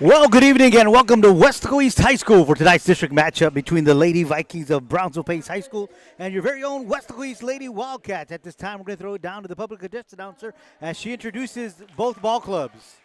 Well, good evening and welcome to Weslaco East High School for tonight's district matchup between the Lady Vikings of Brownsville Pace High School and your very own Weslaco East Lady Wildcats. At this time, we're going to throw it down to the public address announcer as she introduces both ball clubs.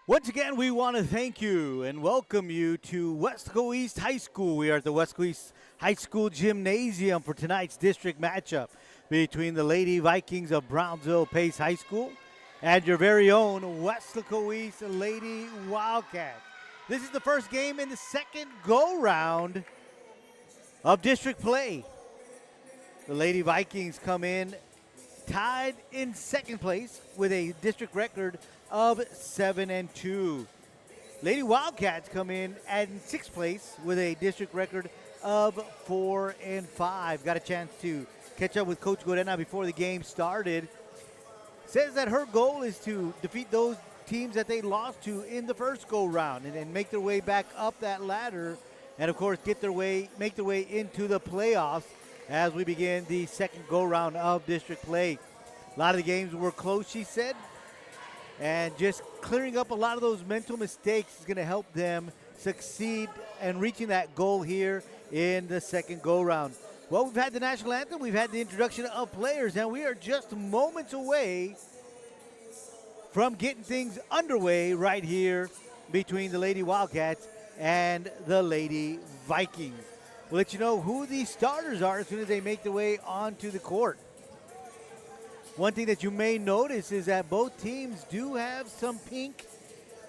Once again, we want to thank you and welcome you to Weslaco East High School. We are at the Weslaco East High School Gymnasium for tonight's district matchup between the Lady Vikings of Brownsville Pace High School and your very own Weslaco East Lady Wildcats. This is the first game in the second go-round of district play. The Lady Vikings come in tied in second place with a district record of 7-2. Lady Wildcats come in at sixth place with a district record of 4-5. Got a chance to catch up with Coach Gorena before the game started. Says that her goal is to defeat those teams that they lost to in the first go round and then make their way back up that ladder and of course make their way into the playoffs as we begin the second go round of district play. A lot of the games were close, she said. And just clearing up a lot of those mental mistakes is going to help them succeed and reaching that goal here in the second go-round. Well, we've had the national anthem, we've had the introduction of players, and we are just moments away from getting things underway right here between the Lady Wildcats and the Lady Vikings. We'll let you know who these starters are as soon as they make their way onto the court. One thing that you may notice is that both teams do have some pink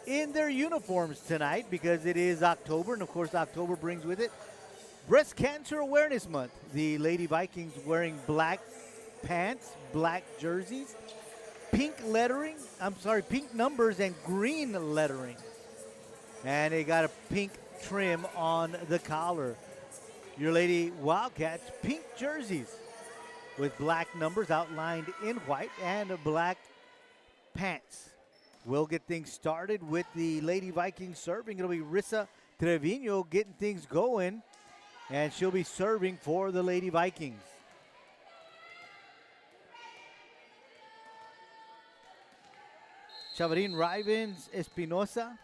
in their uniforms tonight because it is October, and of course October brings with it Breast Cancer Awareness Month. The Lady Vikings wearing black pants, black jerseys, pink numbers and green lettering. And they got a pink trim on the collar. Your Lady Wildcats, pink jerseys with black numbers outlined in white and black pants. We'll get things started with the Lady Vikings serving. It'll be Rissa Trevino getting things going, and she'll be serving for the Lady Vikings. Chavarin Rivens Espinosa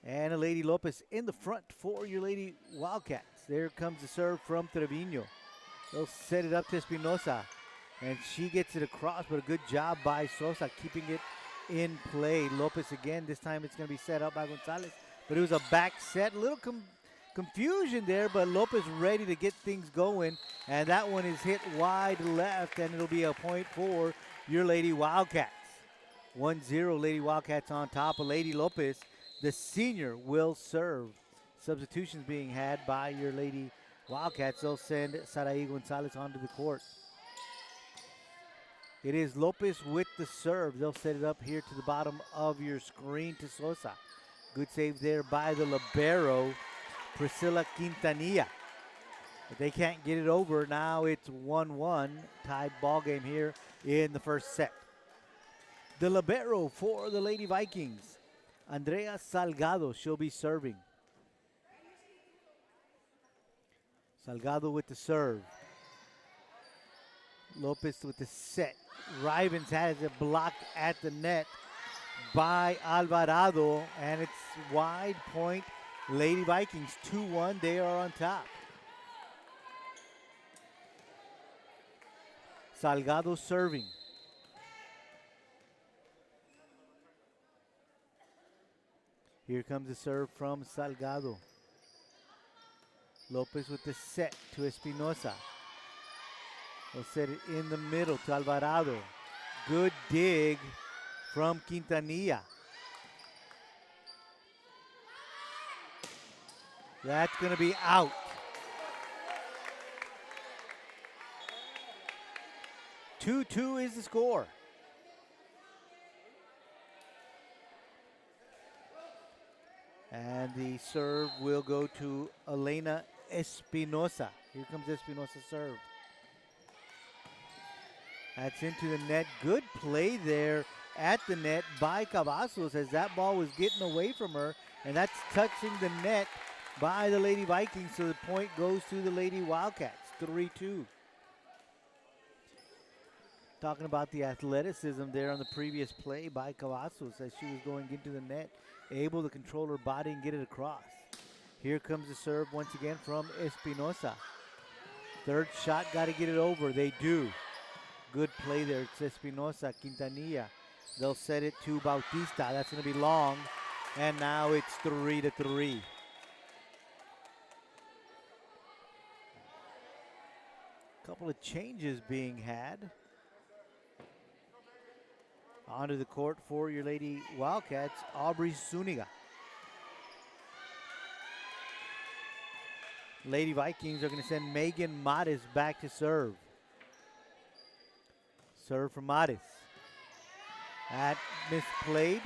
and a Lady Lopez in the front for your Lady Wildcats. There comes the serve from Trevino. They'll set it up to Espinosa, and she gets it across, but a good job by Sosa keeping it in play. Lopez again, this time it's going to be set up by Gonzalez, but it was a back set. A little confusion there, but Lopez ready to get things going, and that one is hit wide left, and it'll be a point for your Lady Wildcats. 1-0 Lady Wildcats on top of Lady Lopez. the senior, will serve. Substitutions being had by your Lady Wildcats. They'll send Saraí Gonzalez onto the court. It is Lopez with the serve. They'll set it up here to the bottom of your screen to Sosa. Good save there by the libero, Priscilla Quintanilla. But they can't get it over. Now it's 1-1, tied ball game here in the first set. The libero for the Lady Vikings, Andrea Salgado. She'll be serving. Salgado with the serve. Lopez with the set. Rivens has it blocked at the net by Alvarado, and it's wide point. Lady Vikings 2-1. They are on top. Salgado serving. Here comes the serve from Salgado. Lopez with the set to Espinosa. They'll set it in the middle to Alvarado. Good dig from Quintanilla. That's going to be out. Two is the score. And the serve will go to Elena Espinosa. Here comes Espinosa's serve. That's into the net. Good play there at the net by Cavazos as that ball was getting away from her. And that's touching the net by the Lady Vikings. So the point goes to the Lady Wildcats, 3-2. Talking about the athleticism there on the previous play by Cavazos as she was going into the net, able to control her body and get it across. Here comes the serve once again from Espinosa. Third shot, got to get it over. They do. Good play there. It's Espinosa, Quintanilla. They'll set it to Bautista. That's going to be long. And now it's 3-3. Couple of changes being had. Onto the court for your Lady Wildcats, Aubrey Zuniga. Lady Vikings are going to send Megan Matis back to serve. Serve from Matis. That misplayed.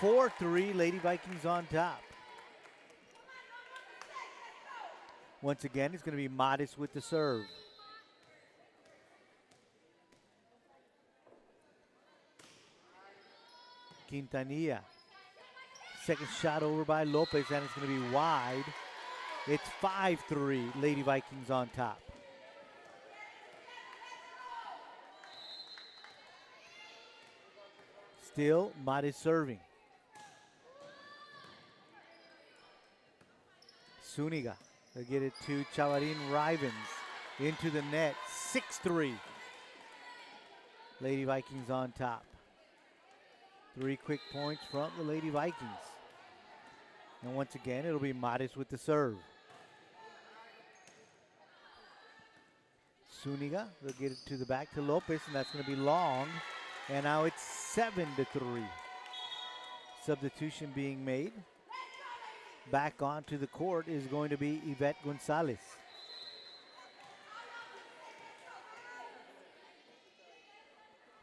4-3, Lady Vikings on top. Once again, it's going to be Matis with the serve. Quintanilla. Second shot over by Lopez, and it's going to be wide. It's 5-3, Lady Vikings on top. Still, Matis serving. Zuniga. They'll get it to Chavarin Rivens. Into the net. 6-3. Lady Vikings on top. 3 quick points from the Lady Vikings. And once again, it'll be Matis with the serve. Zuniga, they'll get it to the back to Lopez, and that's going to be long. And now it's 7-3. Substitution being made. Back onto the court is going to be Yvette Gonzalez.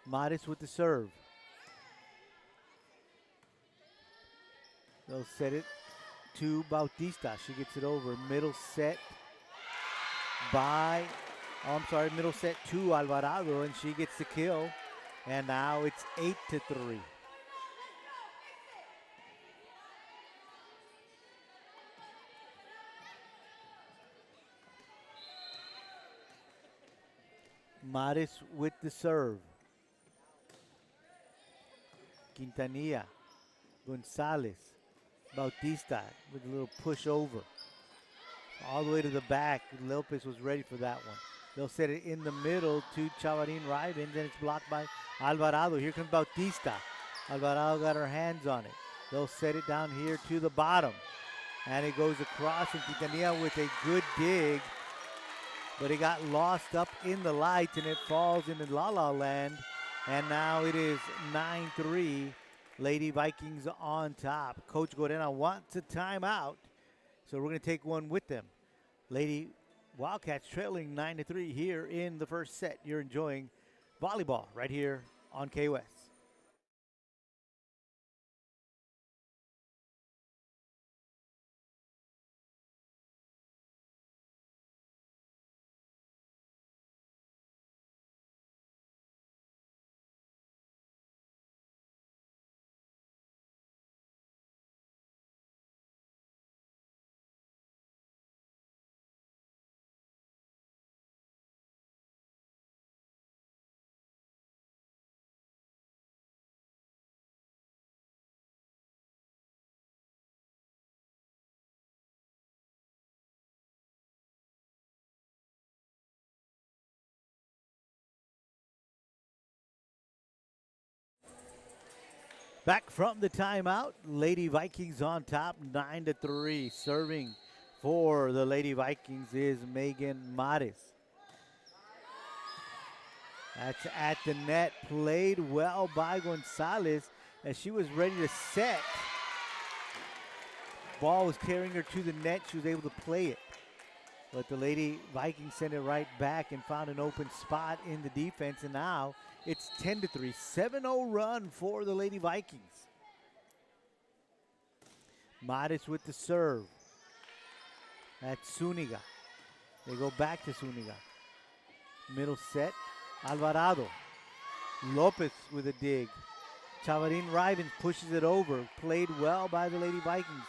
Matis with the serve. They'll set it to Bautista. She gets it over. Middle set middle set to Alvarado, and she gets the kill. And now it's 8-3. Maris with the serve. Quintanilla, Gonzalez, Bautista with a little push over. All the way to the back. Lopez was ready for that one. They'll set it in the middle to Chavarin Rivens, and it's blocked by Alvarado. Here comes Bautista. Alvarado got her hands on it. They'll set it down here to the bottom. And it goes across, and Quintanilla with a good dig. But it got lost up in the lights, and it falls into La La Land. And now it is 9-3, Lady Vikings on top. Coach Gorena wants a timeout, so we're going to take one with them. Lady Wildcats trailing 9-3 here in the first set. You're enjoying volleyball right here on KWES. Back from the timeout, Lady Vikings on top, 9-3. Serving for the Lady Vikings is Megan Mares. That's at the net, played well by Gonzalez as she was ready to set. Ball was carrying her to the net, she was able to play it. But the Lady Vikings sent it right back and found an open spot in the defense, and now it's 10-3, 7-0 run for the Lady Vikings. Mares with the serve. That's Zuniga. They go back to Zuniga. Middle set, Alvarado. Lopez with a dig. Chavarin Rivens pushes it over. Played well by the Lady Vikings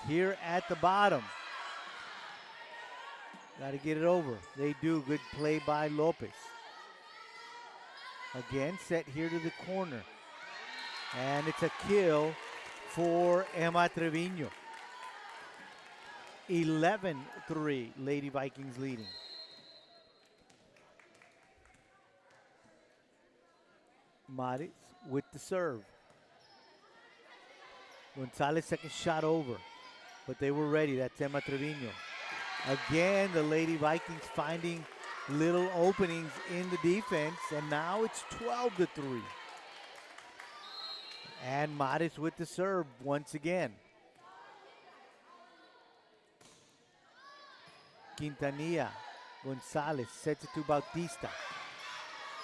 here at the bottom. Got to get it over. They do. Good play by Lopez. Again, set here to the corner. And it's a kill for Emma Trevino. 11-3, Lady Vikings leading. Mares with the serve. Gonzalez second shot over, but they were ready. That's Emma Trevino. Again, the Lady Vikings finding little openings in the defense, and now it's 12-3. And Mares with the serve once again. Quintanilla, Gonzalez sets it to Bautista.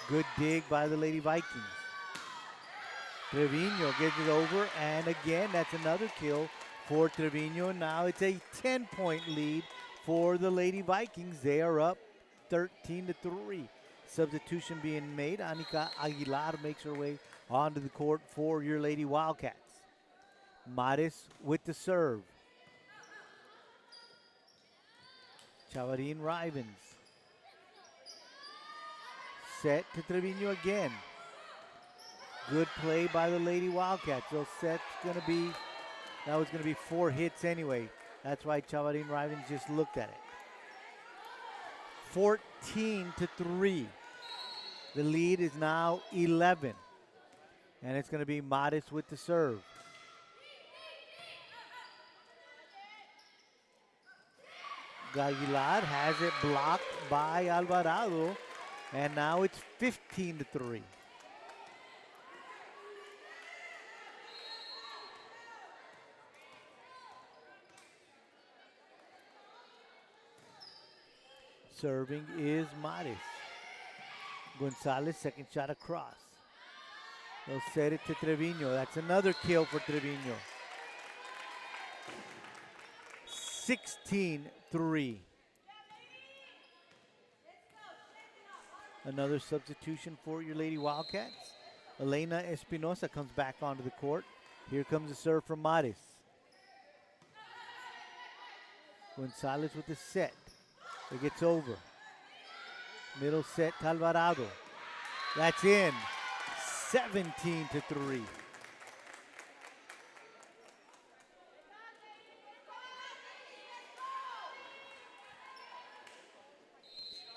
Good dig by the Lady Vikings. Trevino gets it over, and again, that's another kill for Trevino. Now it's a 10-point lead for the Lady Vikings. They are up 13-3. Substitution being made. Anika Aguilar makes her way onto the court for your Lady Wildcats. Mares with the serve. Chavarin Rivens. Set to Trevino again. Good play by the Lady Wildcats. So set's going to be, that was going to be 4 hits anyway. That's why Chavarin Rivens just looked at it. 14-3. The lead is now 11. And it's going to be Mares with the serve. Aguilar has it blocked by Alvarado. And now it's 15-3. Serving is Mares. Gonzalez, second shot across. They'll set it to Trevino. That's another kill for Trevino. 16-3. Another substitution for your Lady Wildcats. Elena Espinosa comes back onto the court. Here comes the serve from Mares. Gonzalez with the set. It gets over. Middle set to Alvarado. That's in. 17-3.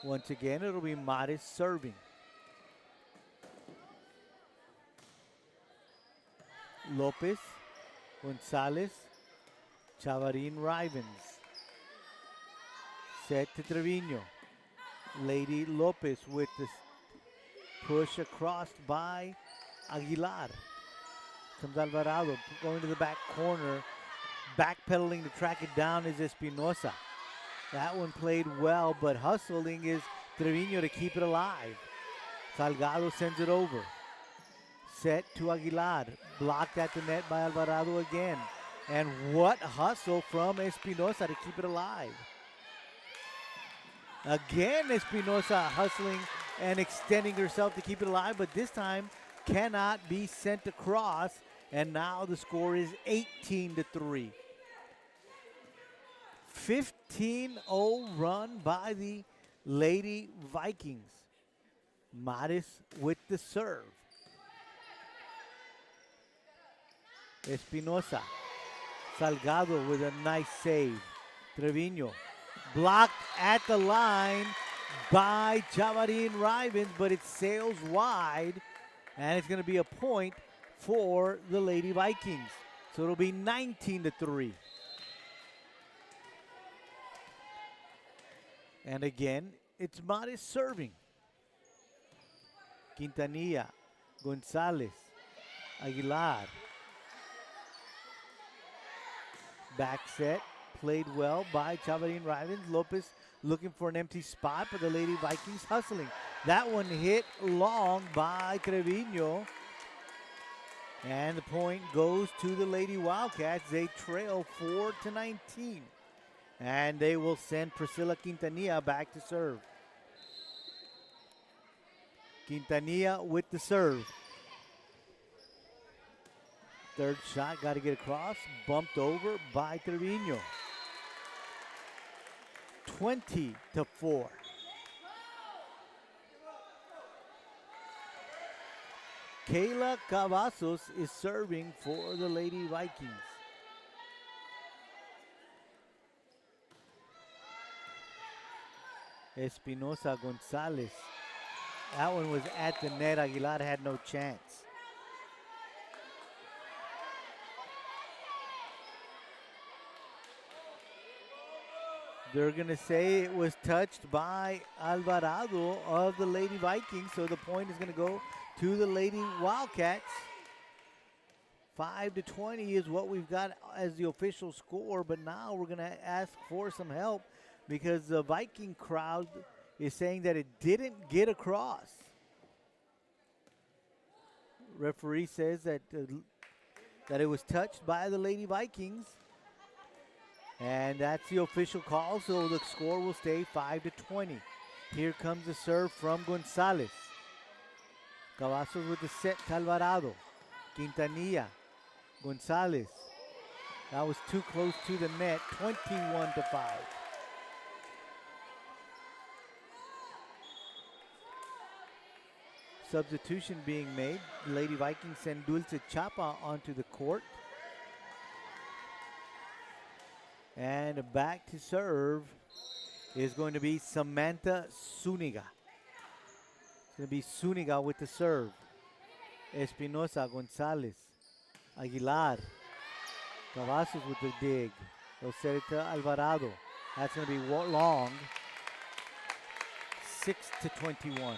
Once again, it'll be Mares serving. Lopez, Gonzalez, Chavarin Rivens. Set to Trevino. Lady Lopez with the push across by Aguilar. comes Alvarado going to the back corner. Backpedaling to track it down is Espinosa. That one played well, but hustling is Trevino to keep it alive. Salgado sends it over. Set to Aguilar. Blocked at the net by Alvarado again. And what hustle from Espinosa to keep it alive. Again, Espinosa hustling and extending herself to keep it alive, but this time cannot be sent across. And now the score is 18-3. 15-0 run by the Lady Vikings. Maris with the serve. Espinosa. Salgado with a nice save. Trevino blocked at the line by Chavarin Rivens, but it sails wide, and it's going to be a point for the Lady Vikings. So it'll be 19-3. And again, it's Maris serving. Quintanilla, Gonzalez, Aguilar. Back set, played well by Chavarin Rivens. Lopez looking for an empty spot, but the Lady Vikings hustling. That one hit long by Trevino. And the point goes to the Lady Wildcats. They trail 4-19. And they will send Priscilla Quintanilla back to serve. Quintanilla with the serve. Third shot, got to get across. Bumped over by Trevino. 20-4. Kayla Cavazos is serving for the Lady Vikings. Espinosa Gonzalez. That one was at the net. Aguilar had no chance. They're going to say it was touched by Alvarado of the Lady Vikings, so the point is going to go to the Lady Wildcats. 5-20 is what we've got as the official score, but now we're going to ask for some help because the Viking crowd is saying that it didn't get across. Referee says that it was touched by the Lady Vikings. And that's the official call, so the score will stay 5-20. Here comes the serve from Gonzalez. Cavazos with the set to Alvarado. Quintanilla. Gonzalez. That was too close to the net. 21-5. Substitution being made. The Lady Vikings send Dulce Chapa onto the court. And back to serve is going to be Samantha Zuniga. It's going to be Zuniga with the serve. Espinosa, Gonzalez, Aguilar. Cavazos with the dig. They'll set it to Alvarado. That's going to be long. 6-21.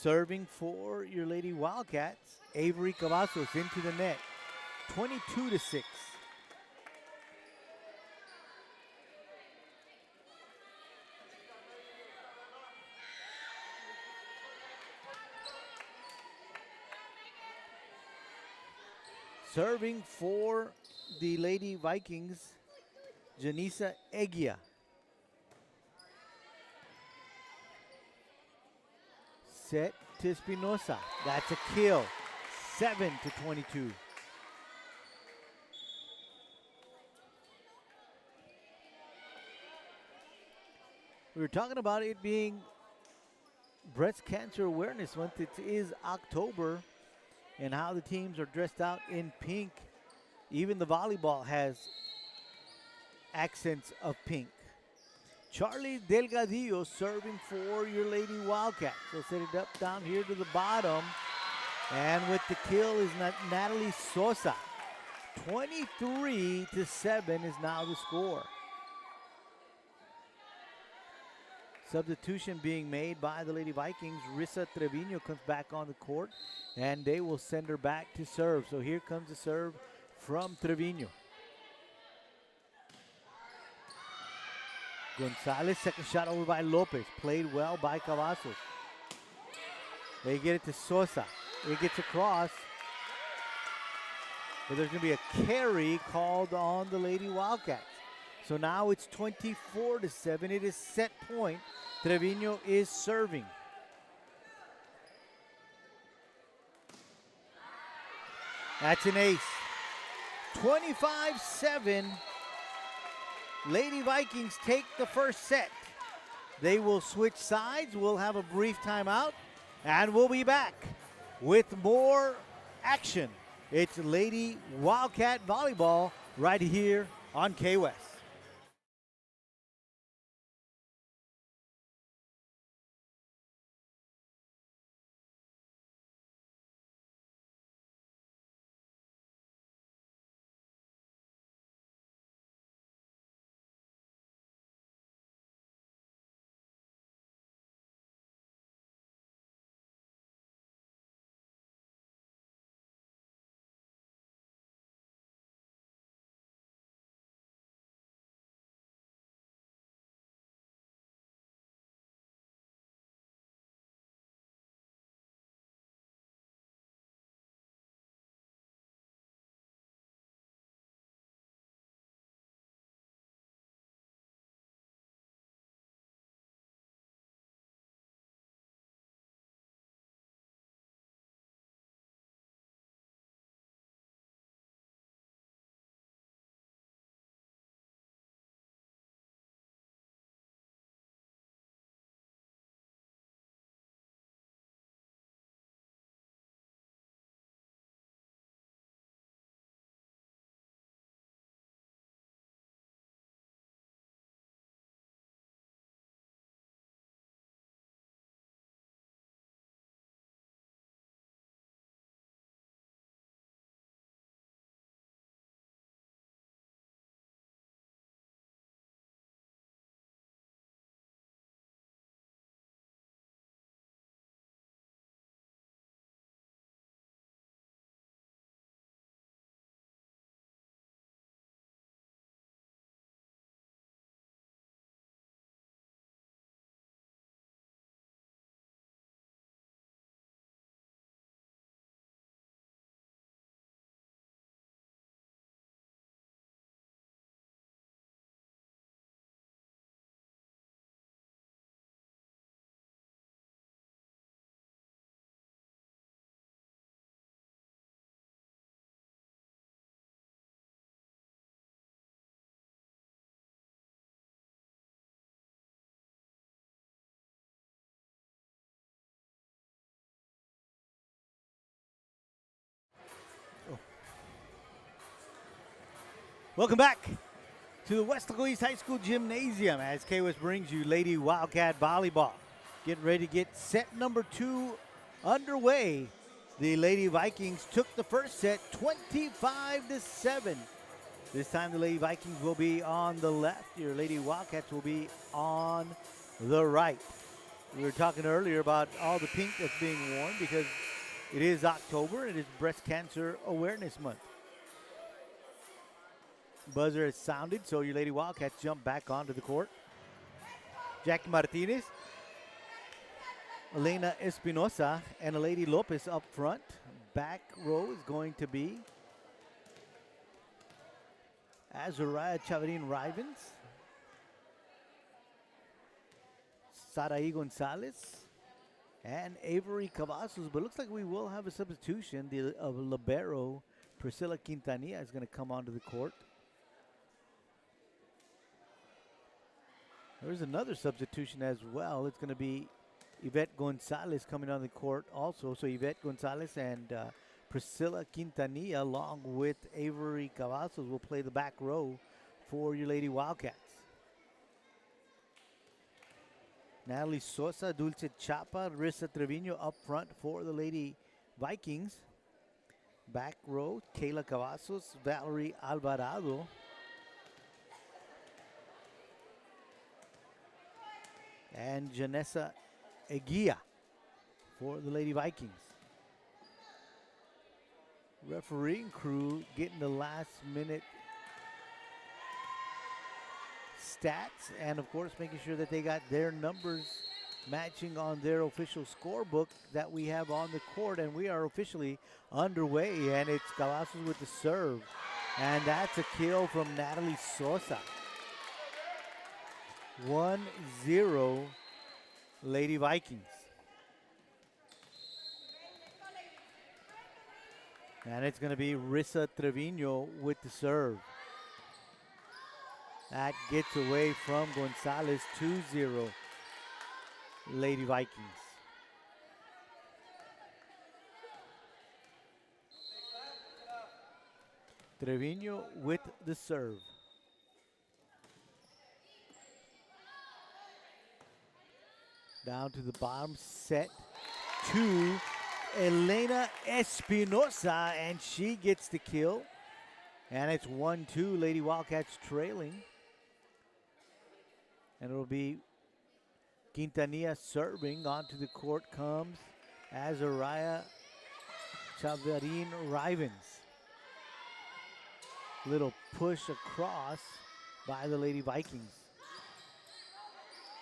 Serving for your Lady Wildcats, Avery Cavazos into the net. 22-6. Serving for the Lady Vikings, Janisa Eguia. Set to Espinosa. That's a kill. 7-22. We were talking about it being Breast Cancer Awareness Month. It is October, and how the teams are dressed out in pink. Even the volleyball has accents of pink. Charlie Delgadillo serving for your Lady Wildcats. They'll set it up down here to the bottom. And with the kill is Natalie Sosa. 23-7 is now the score. Substitution being made by the Lady Vikings. Rissa Trevino comes back on the court, and they will send her back to serve. So here comes the serve from Trevino. Gonzalez, second shot over by Lopez. Played well by Cavazos. They get it to Sosa. It gets across. But there's going to be a carry called on the Lady Wildcats. So now it's 24-7. It is set point. Trevino is serving. That's an ace. 25-7. Lady Vikings take the first set. They will switch sides. We'll have a brief timeout, and we'll be back with more action. It's Lady Wildcat Volleyball right here on KWES. Welcome back to the Weslaco East High School Gymnasium as KWES brings you Lady Wildcat Volleyball. Getting ready to get set number 2 underway. The Lady Vikings took the first set 25-7. This time the Lady Vikings will be on the left. Your Lady Wildcats will be on the right. We were talking earlier about all the pink that's being worn because it is October. It is Breast Cancer Awareness Month. Buzzer has sounded, so your Lady Wildcats jump back onto the court. Jackie Martinez, Elena Espinosa, and a Lady Lopez up front. Back row is going to be Azariah Chavarin Rivens, Sarai Gonzalez, and Avery Cavazos. But looks like we will have a substitution. The libero Priscilla Quintanilla is going to come onto the court. There's another substitution as well. It's going to be Yvette Gonzalez coming on the court also. So Yvette Gonzalez and Priscilla Quintanilla along with Avery Cavazos will play the back row for your Lady Wildcats. Natalie Sosa, Dulce Chapa, Rissa Trevino up front for the Lady Vikings. Back row, Kayla Cavazos, Valerie Alvarado. and Janessa Eguia for the Lady Vikings. Refereeing crew getting the last minute stats and of course making sure that they got their numbers matching on their official scorebook that we have on the court, and we are officially underway, and it's Cavazos with the serve, and that's a kill from Natalie Sosa. 1-0 Lady Vikings. And it's going to be Rissa Trevino with the serve. That gets away from Gonzalez. 2-0 Lady Vikings. Trevino with the serve. Down to the bottom, set to Elena Espinosa, and she gets the kill. And it's 1-2, Lady Wildcats trailing. And it'll be Quintanilla serving. Onto the court comes Azariah Chavarin Rivens. Little push across by the Lady Vikings.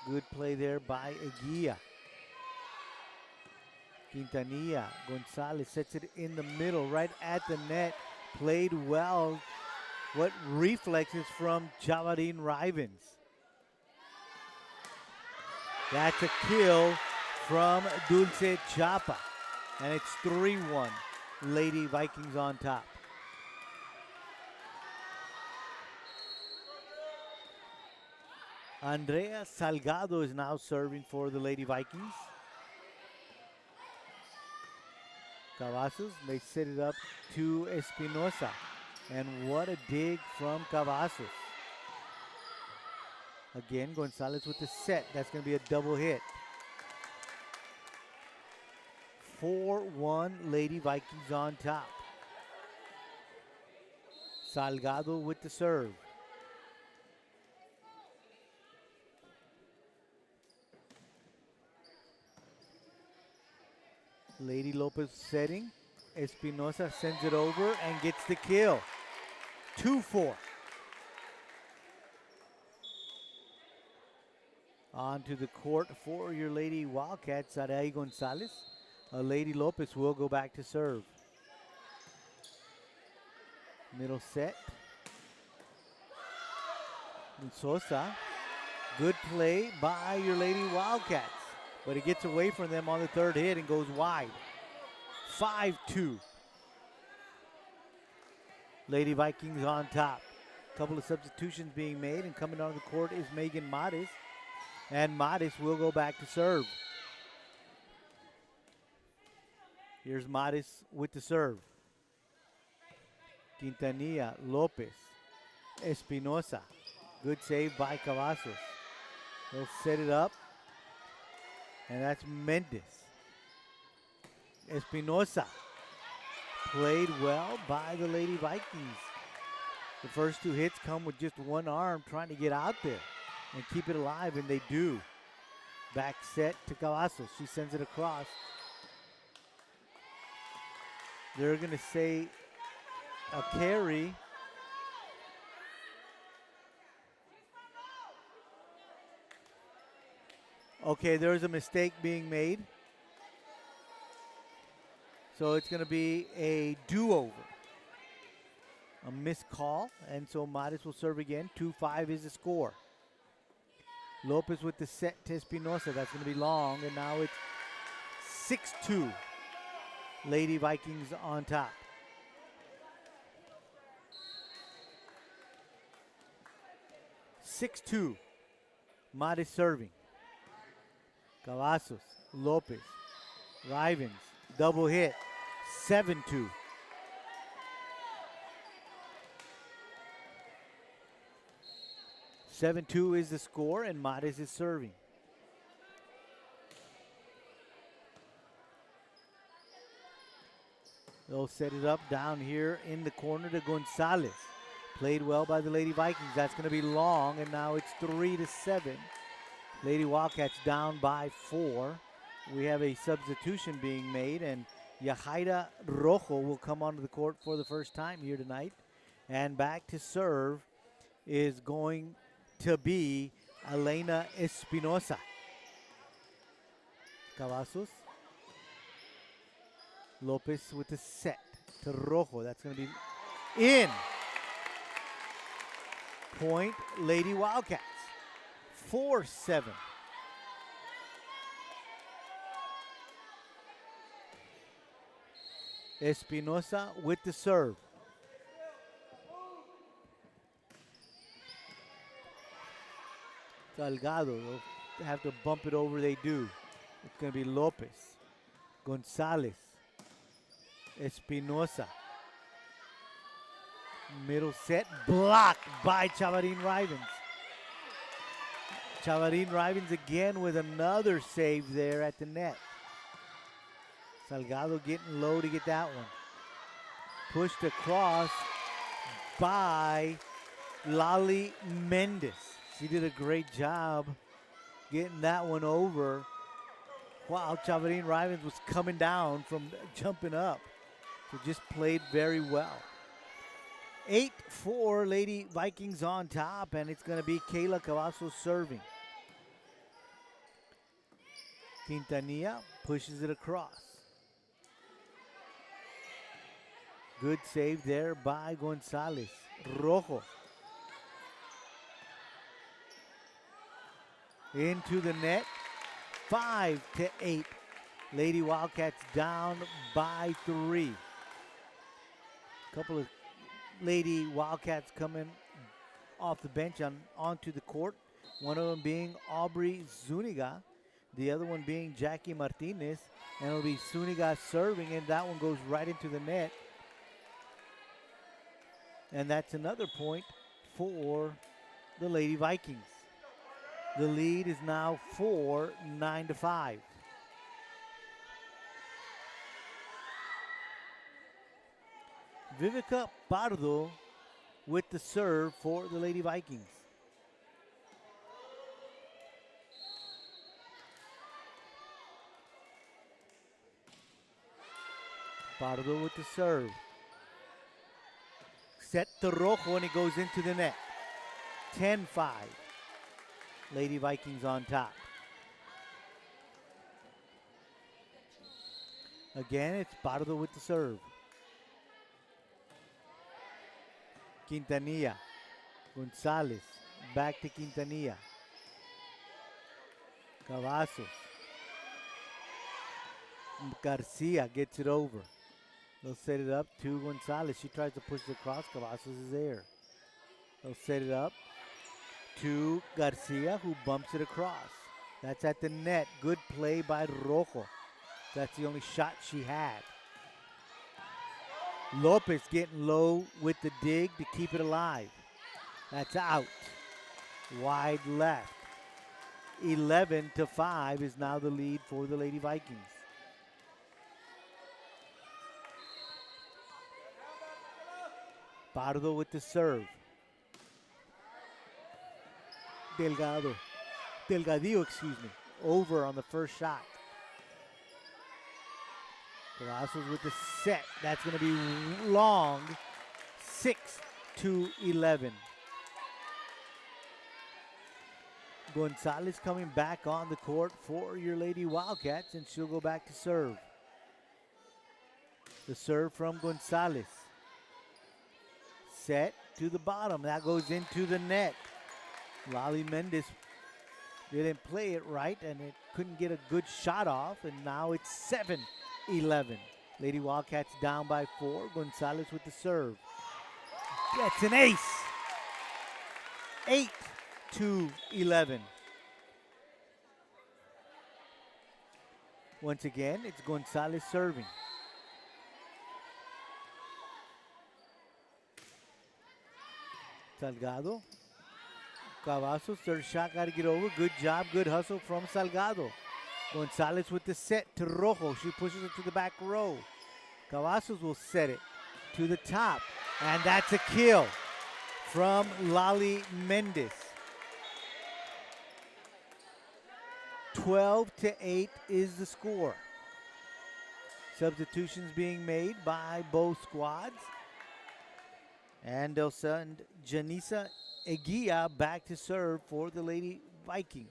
Good play there by Eguia. Quintanilla, Gonzalez sets it in the middle, right at the net. Played well. What reflexes from Chavarin Rivens. That's a kill from Dulce Chapa. And it's 3-1. Lady Vikings on top. Andrea Salgado is now serving for the Lady Vikings. Cavazos, they set it up to Espinosa. And what a dig from Cavazos. Again, Gonzalez with the set. That's going to be a double hit. 4-1, Lady Vikings on top. Salgado with the serve. Lady Lopez setting. Espinosa sends it over and gets the kill. 2-4. Onto the court for your Lady Wildcats, Sarai Gonzalez. Lady Lopez will go back to serve. Middle set. And Sosa. Good play by your Lady Wildcats. But it gets away from them on the third hit and goes wide. 5-2. Lady Vikings on top. Couple of substitutions being made, and coming on the court is Megan Modis. And Modis will go back to serve. Here's Modis with the serve. Quintanilla, Lopez, Espinosa. Good save by Cavazos. They'll set it up. And that's Mendez. Espinosa. Played well by the Lady Vikings. The first two hits come with just one arm trying to get out there and keep it alive, and they do. Back set to Cavazos. She sends it across. They're going to say a carry. Okay, there's a mistake being made. So it's going to be a do-over. A missed call, and so Modis will serve again. 2-5 is the score. Lopez with the set to Espinosa. That's going to be long, and now it's 6-2. Lady Vikings on top. Modis serving. Cavazos, Lopez, Rivens, double hit, 7-2. Is the score, and Modis is serving. They'll set it up down here in the corner to Gonzalez. Played well by the Lady Vikings. That's going to be long, and now it's 3-7. Lady Wildcats down by 4. We have a substitution being made, and Yajaira Rojo will come onto the court for the first time here tonight. And back to serve is going to be Elena Espinosa. Cavazos. Lopez with the set to Rojo. That's going to be in. Point, Lady Wildcats. 4-7. Espinosa with the serve. Salgado, they'll have to bump it over, they do. It's going to be Lopez. Gonzalez. Espinosa. Middle set, blocked by Chavarin Rivens. Chavarin Rivens again with another save there at the net. Salgado getting low to get that one. Pushed across by Lali Mendez. She did a great job getting that one over while Chavarin Rivens was coming down from jumping up. So just played very well. 8-4 Lady Vikings on top, and it's going to be Kayla Cavazos serving. Quintanilla pushes it across. Good save there by Gonzalez. Rojo. Into the net. 5-8. Lady Wildcats down by 3. Couple of Lady Wildcats coming off the bench onto the court. One of them being Aubrey Zuniga. The other one being Jackie Martinez. And it'll be Zuniga serving, and that one goes right into the net. And that's another point for the Lady Vikings. The lead is now 9-5. Vivica Pardo with the serve for the Lady Vikings. Pardo with the serve. Set to Rojo, and it goes into the net. 10-5. Lady Vikings on top. Again, it's Pardo with the serve. Quintanilla. Gonzalez. Back to Quintanilla. Cavazos. Garcia gets it over. They'll set it up to Gonzalez. She tries to push it across. Cavazos is there. They'll set it up to Garcia, who bumps it across. That's at the net. Good play by Rojo. That's the only shot she had. Lopez getting low with the dig to keep it alive. That's out. Wide left. 11-5 is now the lead for the Lady Vikings. Pardo with the serve. Delgadillo, excuse me, over on the first shot. Cavazos with the set. That's going to be long. 6-11. Gonzalez coming back on the court for your Lady Wildcats, and she'll go back to serve. The serve from Gonzalez. Set to the bottom. That goes into the net. Lali Mendez didn't play it right, and it couldn't get a good shot off, and now it's 7-11. Lady Wildcats down by 4. Gonzalez with the serve. That's an ace. 8-11. Once again, it's Gonzalez serving. Salgado. Cavazos, third shot, got to get over. Good job, good hustle from Salgado. Gonzalez with the set to Rojo. She pushes it to the back row. Cavazos will set it to the top. And that's a kill from Lali Mendez. 12-8 is the score. Substitutions being made by both squads. And they'll send Janisa Eguia back to serve for the Lady Vikings.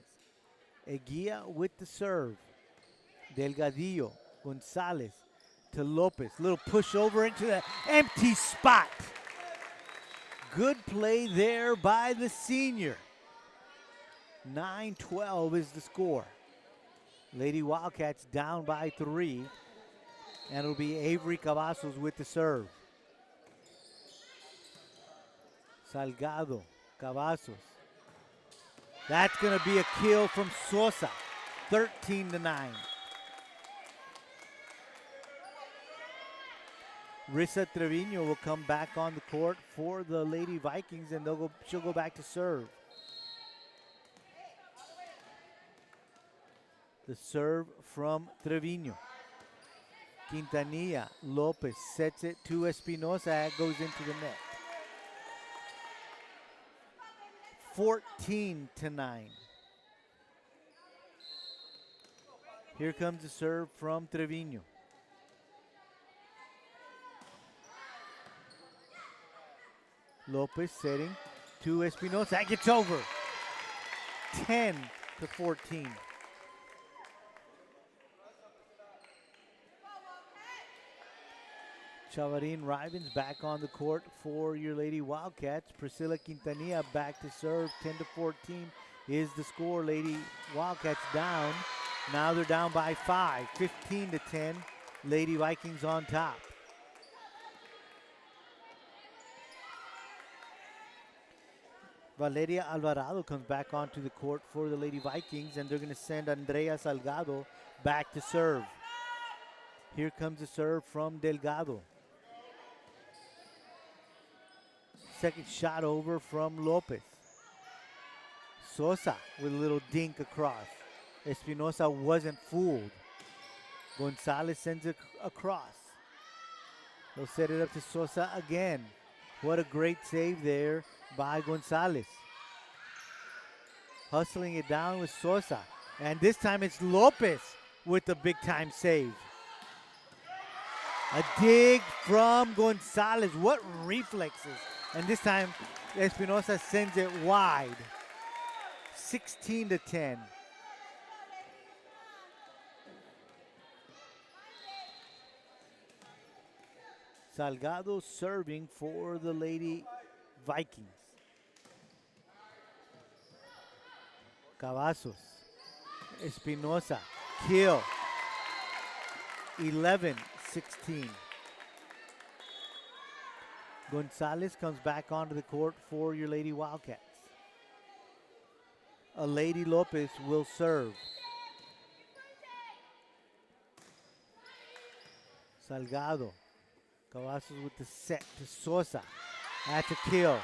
Eguia with the serve. Delgadillo, Gonzalez to Lopez. Little push over into the empty spot. Good play there by the senior. 9-12 is the score. Lady Wildcats down by 3. And it'll be Avery Cavazos with the serve. Salgado, Cavazos. That's going to be a kill from Sosa. 13-9. Rissa Trevino will come back on the court for the Lady Vikings, and she'll go back to serve. The serve from Trevino. Quintanilla, Lopez sets it to Espinosa, it goes into the net. 14-9. Here comes the serve from Trevino. Lopez setting to Espinosa. That gets over. 10-14. Chavarin Rivens back on the court for your Lady Wildcats. Priscilla Quintanilla back to serve. 10-14 is the score. Lady Wildcats down. Now they're down by 5. 15-10. Lady Vikings on top. Valeria Alvarado comes back onto the court for the Lady Vikings, and they're going to send Andrea Salgado back to serve. Here comes the serve from Delgado. Second shot over from Lopez. Sosa with a little dink across. Espinosa wasn't fooled. Gonzalez sends it across. They'll set it up to Sosa again. What a great save there by Gonzalez. Hustling it down with Sosa. And this time it's Lopez with the big time save. A dig from Gonzalez. What reflexes. And this time Espinosa sends it wide. 16-10. Salgado serving for the Lady Vikings. Cavazos. Espinosa. Kill. 11-16. Gonzalez comes back onto the court for your Lady Wildcats. A Lady Lopez will serve. Salgado. Cavazos with the set to Sosa. That's a kill.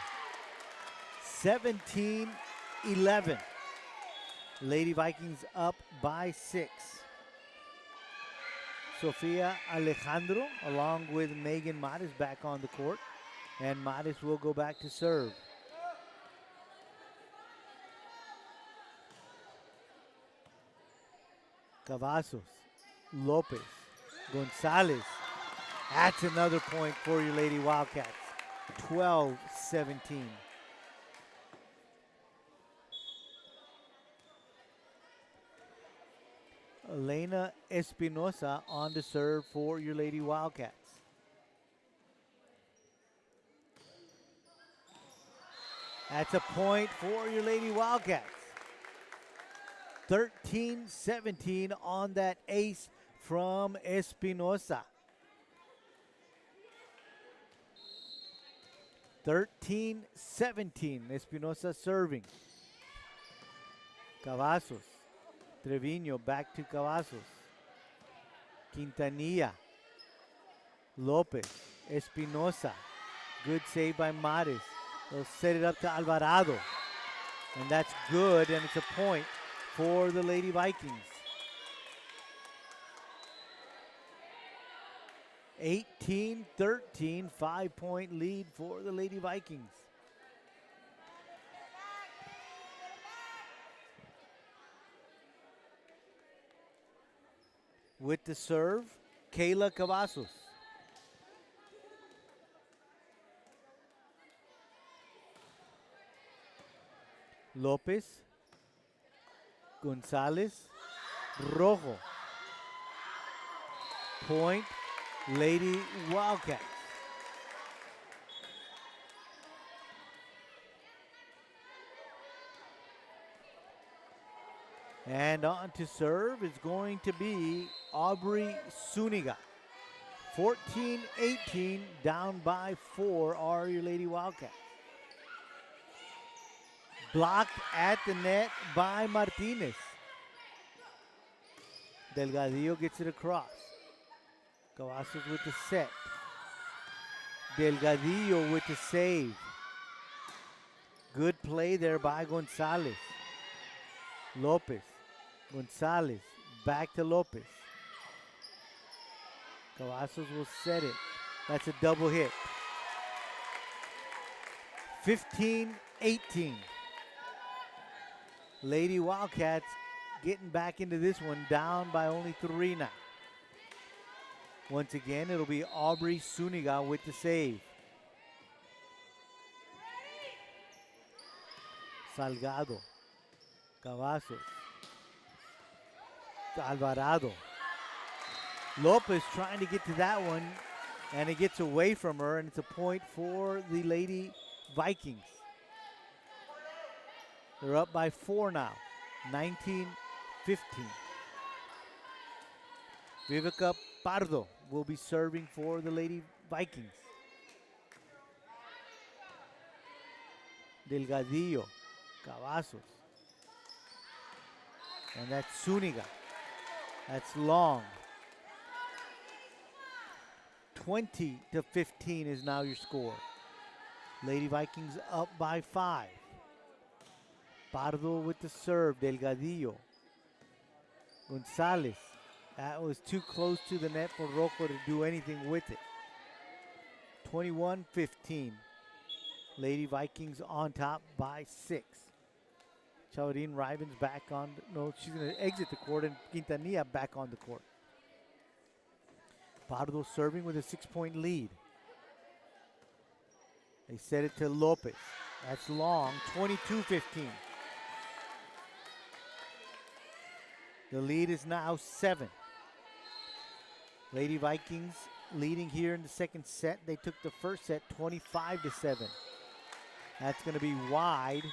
17-11. Lady Vikings up by 6. Sofia Alejandro along with Megan Mares back on the court. And Mares will go back to serve. Cavazos. Lopez. Gonzalez. That's another point for your Lady Wildcats. 12-17. Elena Espinosa on the serve for your Lady Wildcats. That's a point for your Lady Wildcats. 13-17 on that ace from Espinosa. 13-17, Espinosa serving. Cavazos. Trevino back to Cavazos. Quintanilla. Lopez. Espinosa. Good save by Mares. They'll set it up to Alvarado. And that's good, and it's a point for the Lady Vikings. 18-13, 5-point lead for the Lady Vikings. with the serve, Kayla Cavazos. Lopez, Gonzalez, Rojo. Point, Lady Wildcats. And on to serve is going to be Aubrey Suniga. 14-18, down by 4 are your Lady Wildcats. Blocked at the net by Martinez. Delgadillo gets it across. Cavazos with the set. Delgadillo with the save. Good play there by Gonzalez. Lopez. Gonzalez. Back to Lopez. Cavazos will set it. That's a double hit. 15-18. Lady Wildcats getting back into this one, down by only 3 now. Once again, it'll be Aubrey Suniga with the save. Salgado. Cavazos. Alvarado. Lopez trying to get to that one, and it gets away from her, and it's a point for the Lady Vikings. They're up by 4 now, 19-15. Vivica Pardo will be serving for the Lady Vikings. Delgadillo, Cavazos. And that's Zuniga. That's long. 20-15 is now your score. Lady Vikings up by 5. Pardo with the serve, Delgadillo. Gonzalez. That was too close to the net for Rojo to do anything with it. 21-15. Lady Vikings on top by 6. Chaurin Rivens back on, no, she's going to exit the court, and Quintanilla back on the court. Pardo serving with a 6-point lead. They set it to Lopez. That's long, 22-15. The lead is now 7. Lady Vikings leading here in the second set. They took the first set 25-7. That's going to be wide,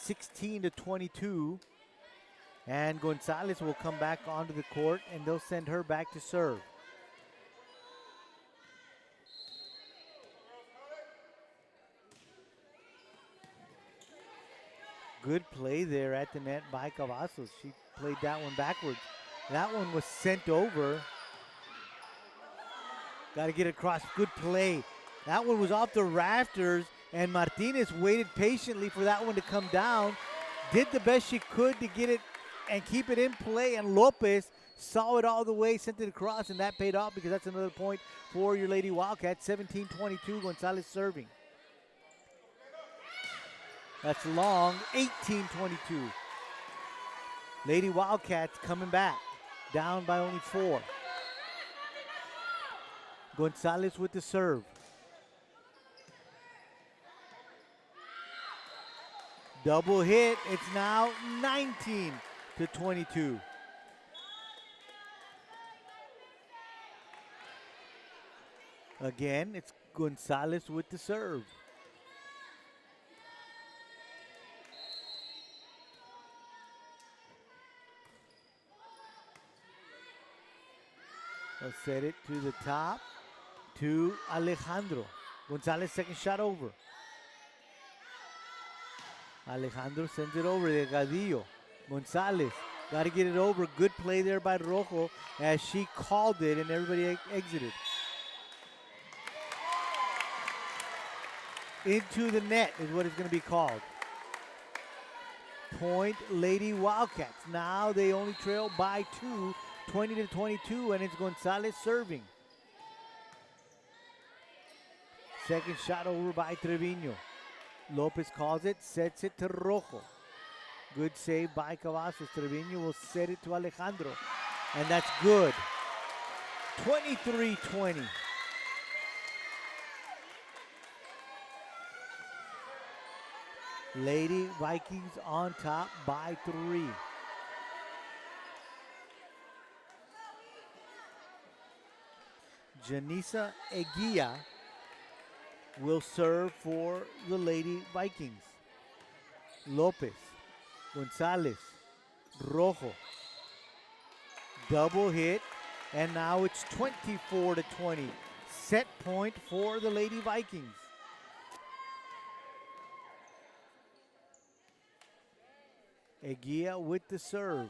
16-22. And Gonzalez will come back onto the court, and they'll send her back to serve. Good play there at the net by Cavazos. She played that one backwards. That one was sent over. Got to get across. Good play. That one was off the rafters, and Martinez waited patiently for that one to come down. Did the best she could to get it and keep it in play, and Lopez saw it all the way, sent it across, and that paid off because that's another point for your Lady Wildcats. 17-22, Gonzalez serving. That's long, 18-22. Lady Wildcats coming back, down by only 4. Gonzalez with the serve. Double hit, it's now 19-22. Again, it's Gonzalez with the serve. They'll set it to the top to Alejandro. Gonzalez second shot over. Alejandro sends it over to Delgadillo. Gonzalez got to get it over. Good play there by Rojo as she called it and everybody exited. Into the net is what it's going to be called. Point Lady Wildcats. Now they only trail by 2. 20-22, and it's Gonzalez serving. Second shot over by Trevino. Lopez calls it, sets it to Rojo. Good save by Cavazos. Trevino will set it to Alejandro. and that's good. 23-20. Lady Vikings on top by 3. Janisa Eguia will serve for the Lady Vikings. Lopez, Gonzalez, Rojo. Double hit, and now it's 24-20. Set point for the Lady Vikings. Eguia with the serve.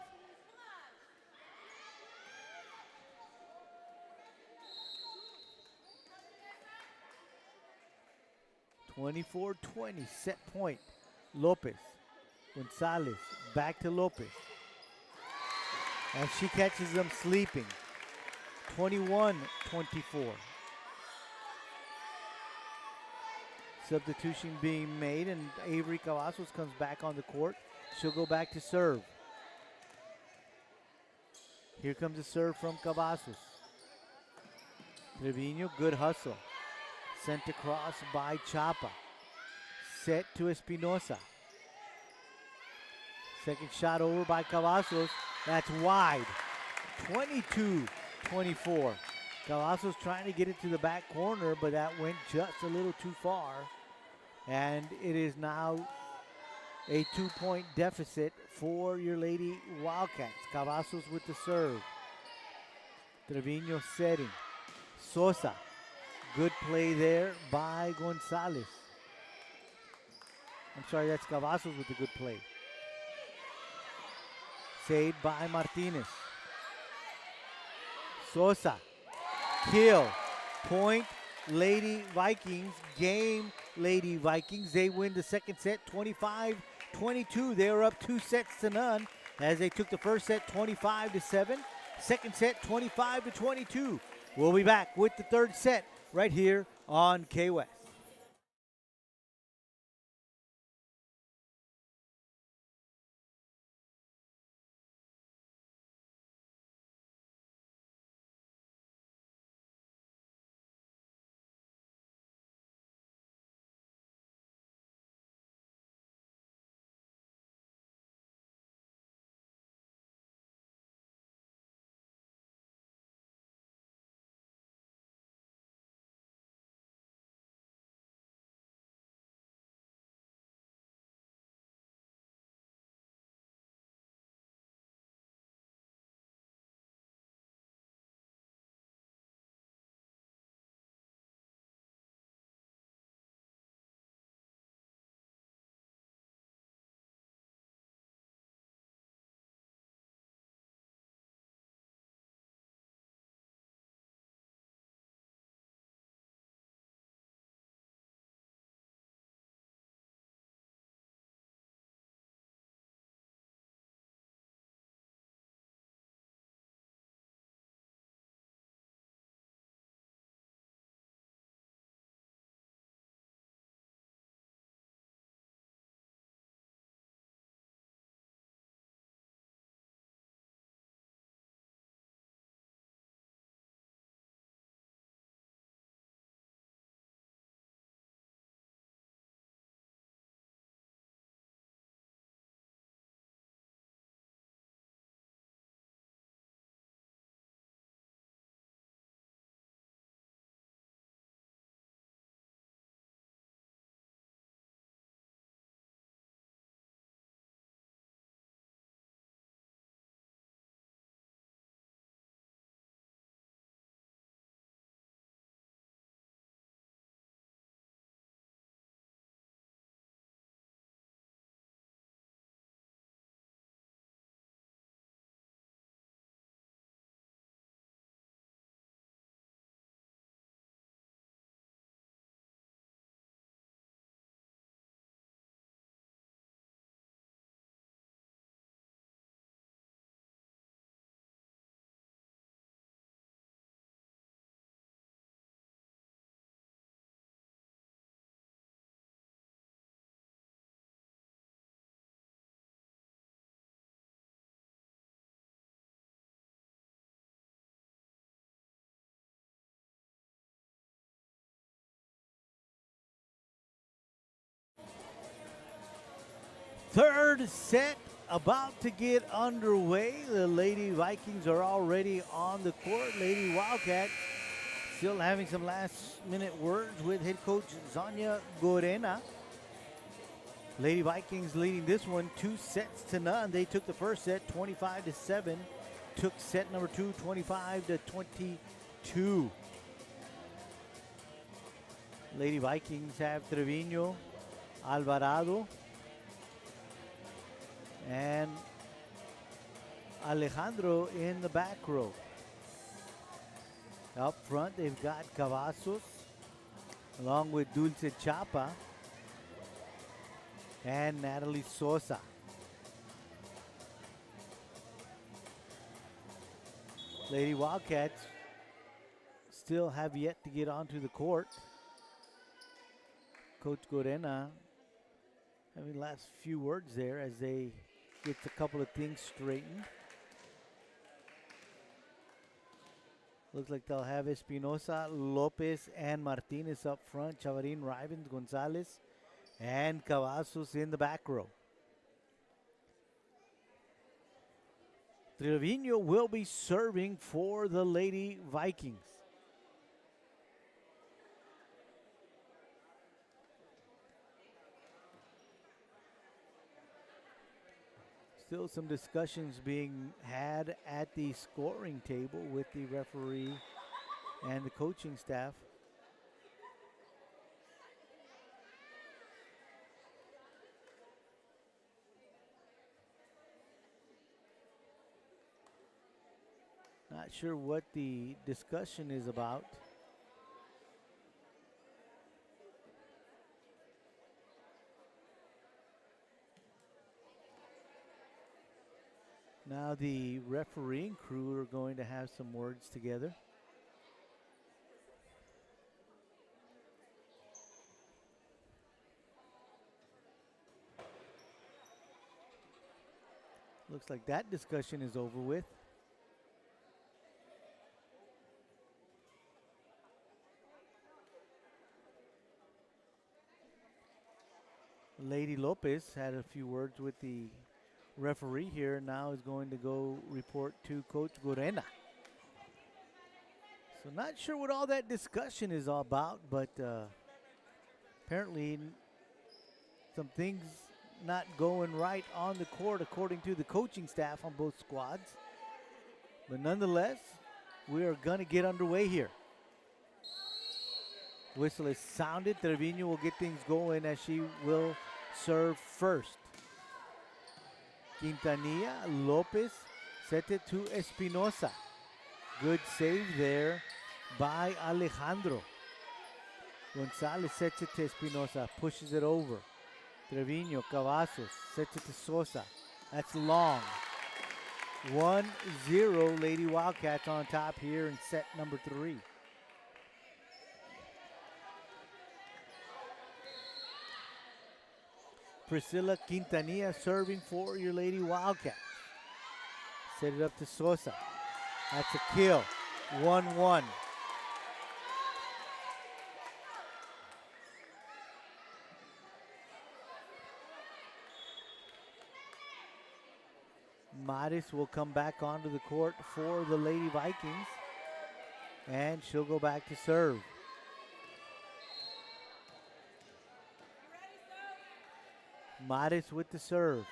(24-20) set point. Lopez, Gonzalez, back to Lopez. And she catches them sleeping. 21-24. Substitution being made, and Avery Cavazos comes back on the court. She'll go back to serve. Here comes a serve from Cavazos. Trevino, good hustle. Sent across by Chapa. Set to Espinosa. Second shot over by Cavazos. That's wide. 22-24. Cavazos trying to get it to the back corner, but that went just a little too far. And it is now a 2-point deficit for your Lady Wildcats. Cavazos with the serve. Trevino setting. Sosa. Good play there by Gonzalez. I'm sorry, that's Cavazos with the good play. Saved by Martinez. Sosa. Kill. Point. Lady Vikings. Game. Lady Vikings. They win the second set 25-22. They are up 2 sets to none as they took the first set 25-7. Second set 25-22. We'll be back with the third set right here on KWES. Third set about to get underway. The Lady Vikings are already on the court. Lady Wildcats still having some last minute words with head coach Zanya Gorena. Lady Vikings leading this one 2-0. They took the first set 25-7. Took set number two 25-22. Lady Vikings have Trevino, Alvarado, and Alejandro in the back row. Up front, they've got Cavazos, along with Dulce Chapa and Natalie Sosa. Lady Wildcats still have yet to get onto the court. Coach Gorena having last few words there as they get a couple of things straightened. Looks like they'll have Espinosa, Lopez, and Martinez up front. Chavarin, Rivens, Gonzalez, and Cavazos in the back row. Trevino will be serving for the Lady Vikings. Still some discussions being had at the scoring table with the referee and the coaching staff. Not sure what the discussion is about. Now the refereeing crew are going to have some words together. Looks like that discussion is over with. Lady Lopez had a few words with the referee here. Now is going to go report to Coach Gorena. So not sure what all that discussion is all about, but apparently some things not going right on the court according to the coaching staff on both squads. But nonetheless, we are going to get underway here. Whistle is sounded. Trevino will get things going as she will serve first. Quintanilla, Lopez, set it to Espinosa. Good save there by Alejandro. Gonzalez sets it to Espinosa, pushes it over. Trevino, Cavazos, sets it to Sosa. That's long. 1-0, Lady Wildcats on top here in set number 3. Priscilla Quintanilla serving for your Lady Wildcats. Set it up to Sosa. That's a kill. 1-1. Maris will come back onto the court for the Lady Vikings. And she'll go back to serve. Maris with the serve.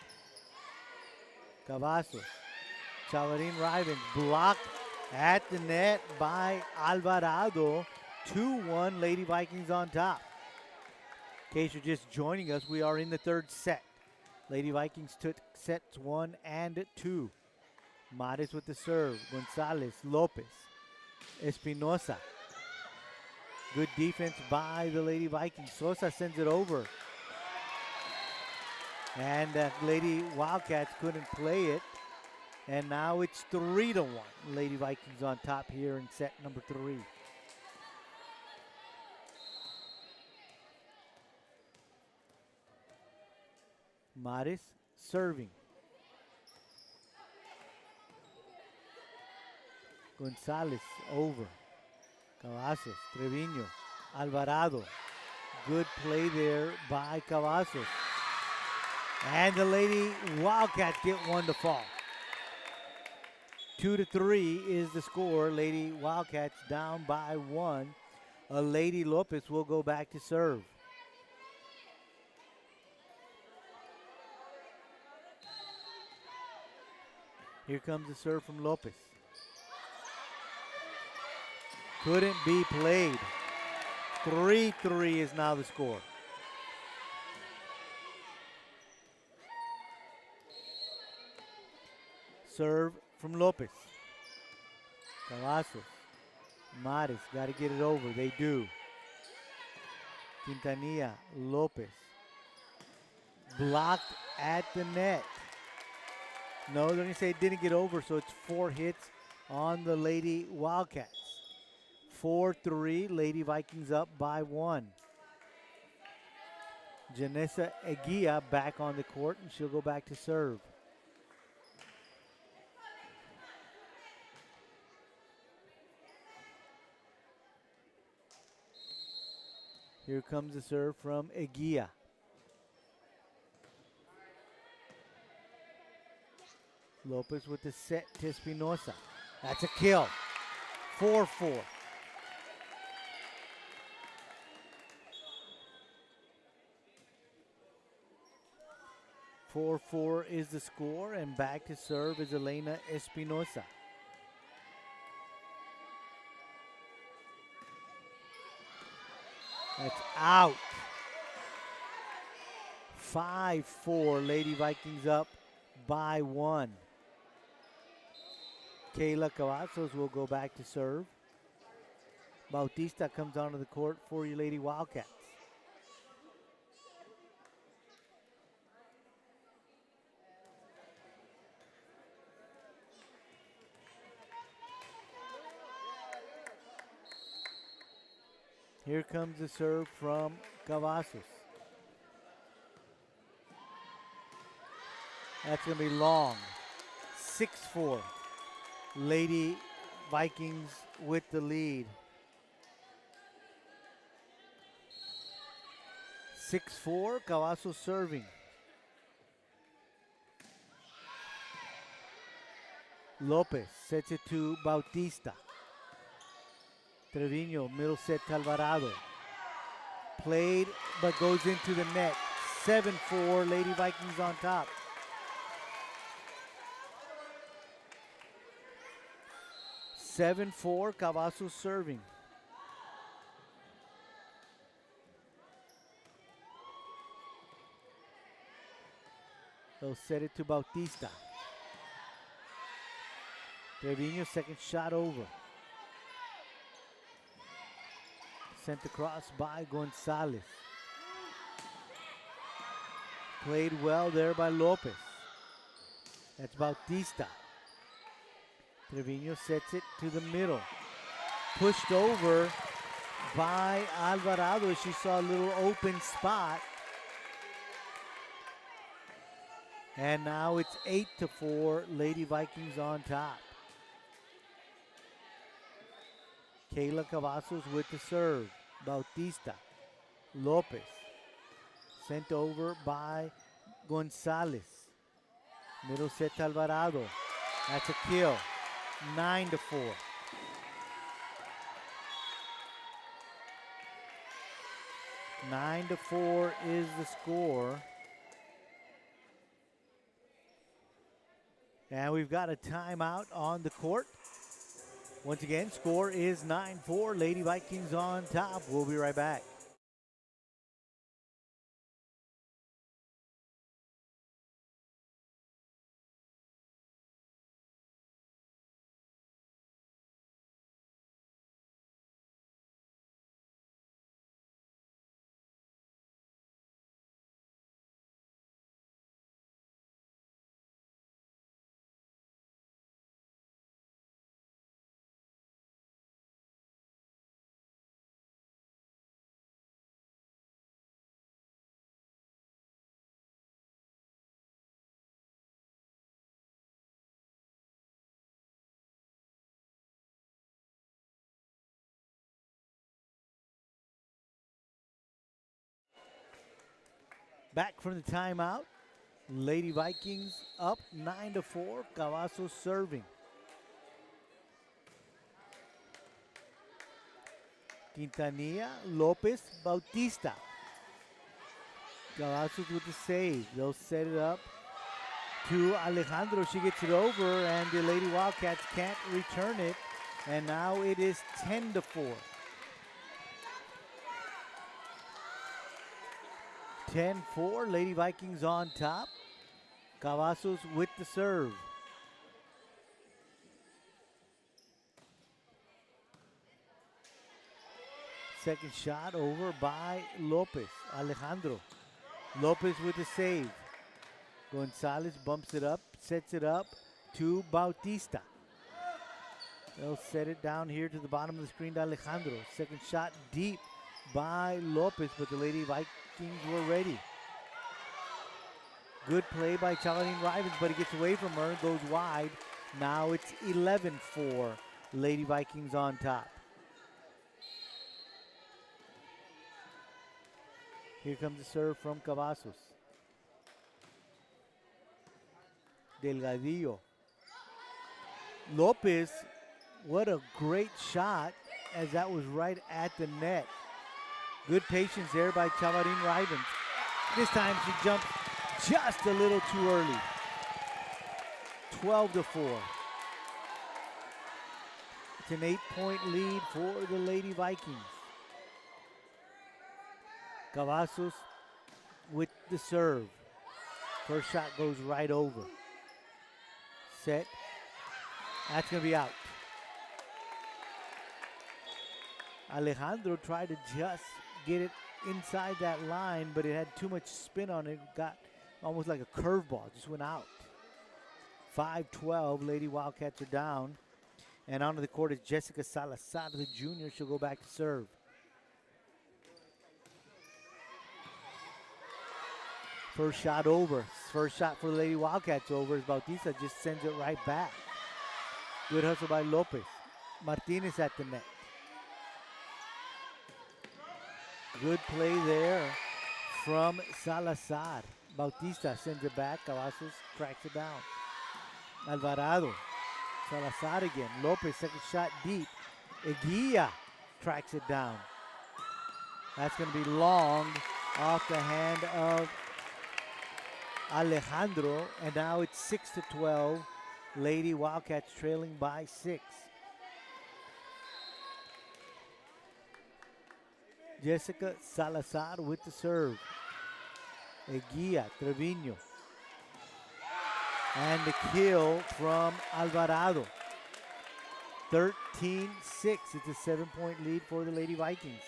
Cavazos. Chavarin Rivens blocked at the net by Alvarado. 2-1, Lady Vikings on top. In case you're just joining us, we are in the third set. Lady Vikings took sets 1 and 2. Maris with the serve. Gonzalez, Lopez, Espinosa. Good defense by the Lady Vikings. Sosa sends it over. And Lady Wildcats couldn't play it. And now it's 3-1. Lady Vikings on top here in set number 3. Maris serving. Gonzalez over. Cavazos, Trevino, Alvarado. Good play there by Cavazos. And the Lady Wildcats get one to fall. 2-3 is the score. Lady Wildcats down by one. Lady Lopez will go back to serve. Here comes the serve from Lopez. Couldn't be played. 3-3 is now the score. Serve from Lopez. Cavazos. Mares got to get it over. They do. Quintanilla. Lopez. Blocked at the net. No, they're going to say it didn't get over, so it's 4 hits on the Lady Wildcats. 4-3, Lady Vikings up by 1. Janessa Eguia back on the court, and she'll go back to serve. Here comes the serve from Eguia. Lopez with the set to Espinosa. That's a kill. 4-4. Is the score, and back to serve is Elena Espinosa. That's out. 5-4, Lady Vikings up by 1. Kayla Cavazos will go back to serve. Bautista comes onto the court for your Lady Wildcats. Here comes the serve from Cavazos. That's going to be long. 6-4. Lady Vikings with the lead. 6-4, Cavazos serving. Lopez sets it to Bautista. Trevino, middle set to Alvarado. Played, but goes into the net. 7-4, Lady Vikings on top. Cavazos serving. They'll set it to Bautista. Trevino, second shot over. Sent across by Gonzalez. Played well there by Lopez. That's Bautista. Trevino sets it to the middle. Pushed over by Alvarado as she saw a little open spot. And now it's 8-4, Lady Vikings on top. Kayla Cavazos with the serve. Bautista. Lopez. Sent over by Gonzalez. Middle set to Alvarado. That's a kill. 9-4. 9-4 is the score. And we've got a timeout on the court. Once again, score is 9-4. Lady Vikings on top. We'll be right back. Back from the timeout. Lady Vikings up 9-4. Cavazos serving. Quintanilla, Lopez, Bautista. Cavazos with the save. They'll set it up to Alejandro. She gets it over, and the Lady Wildcats can't return it. And now it is 10-4. 10-4, Lady Vikings on top. Cavazos with the serve. Second shot over by Lopez, Alejandro. Lopez with the save. Gonzalez bumps it up, sets it up to Bautista. They'll set it down here to the bottom of the screen to Alejandro. Second shot deep by Lopez, but the Lady Vikings were ready. Good play by Chalarin Rivens, but he gets away from her, goes wide. Now it's 11-4, Lady Vikings on top. Here comes the serve from Cavazos. Delgadillo. Lopez, what a great shot, as that was right at the net. Good patience there by Chalarin Rivens. This time she jumps just a little too early. 12-4. It's an 8-point lead for the Lady Vikings. Cavazos with the serve. First shot goes right over. Set. That's going to be out. Alejandro tried to just get it inside that line, but it had too much spin on it. Got almost like a curveball. Just went out. 5-12. Lady Wildcats are down. And onto the court is Jessica Salazar, the junior. She'll go back to serve. First shot over. First shot for the Lady Wildcats over as Bautista just sends it right back. Good hustle by Lopez. Martinez at the net. Good play there from Salazar. Bautista sends it back. Cavazos cracks it down. Alvarado. Salazar again. Lopez, second shot deep. Eguia tracks it down. That's going to be long off the hand of Alejandro, and now it's 6-12. Lady Wildcats trailing by 6. Jessica Salazar with the serve. Eguia, Trevino. And the kill from Alvarado. 13-6. It's a 7-point lead for the Lady Vikings.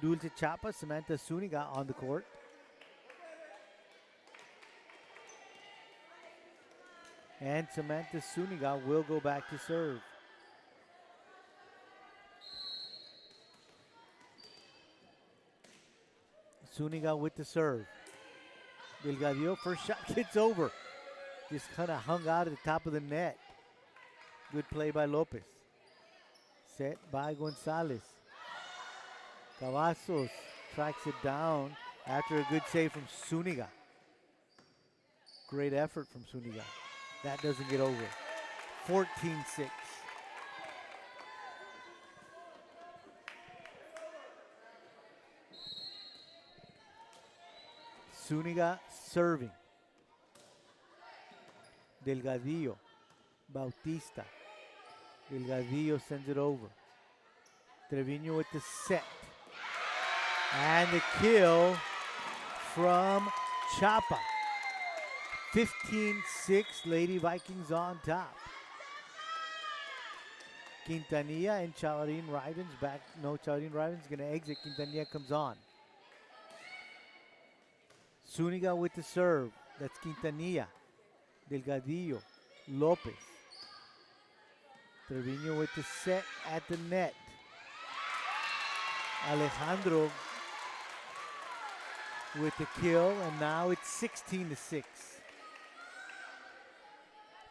Dulce Chapa, Samantha Zuniga on the court. And Samantha Zuniga will go back to serve. Zuniga with the serve. Delgadillo, first shot gets over. Just kind of hung out at the top of the net. Good play by Lopez. Set by Gonzalez. Cavazos tracks it down after a good save from Zuniga. Great effort from Zuniga. That doesn't get over. 14-6. Zuniga serving. Delgadillo. Bautista. Delgadillo sends it over. Trevino with the set. And the kill from Chapa. 15-6, Lady Vikings on top. Quintanilla and Chalarin Rivens back. No, Chalarin Rivens is going to exit. Quintanilla comes on. Zuniga with the serve. That's Quintanilla. Delgadillo. Lopez. Trevino with the set at the net. Alejandro with the kill, and now it's 16-6.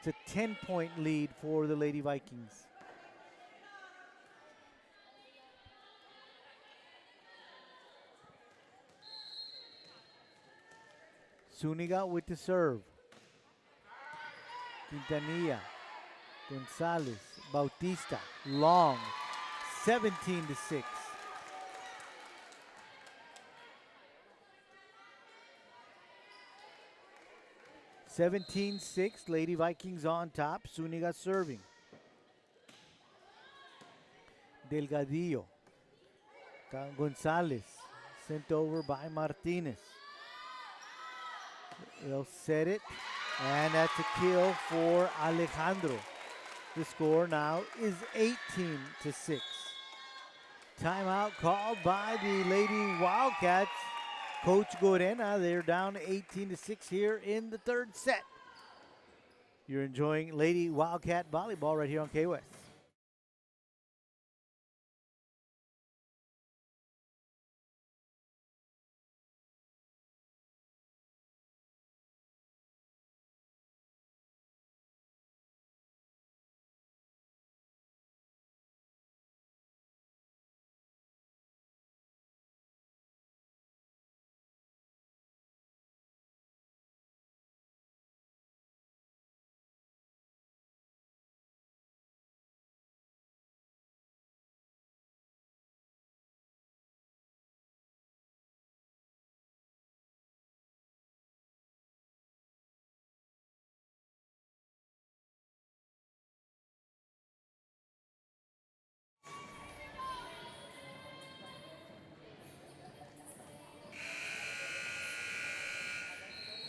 It's a 10-point lead for the Lady Vikings. Zuniga with the serve. Quintanilla, Gonzalez, Bautista, long, 17-6. Lady Vikings on top. Zuniga serving. Delgadillo, Gonzalez, sent over by Martinez. They'll set it, and that's a kill for Alejandro. The score now is 18-6. Timeout called by the Lady Wildcats. Coach Gorena, they're down 18-6 here in the third set. You're enjoying Lady Wildcat volleyball right here on KWES.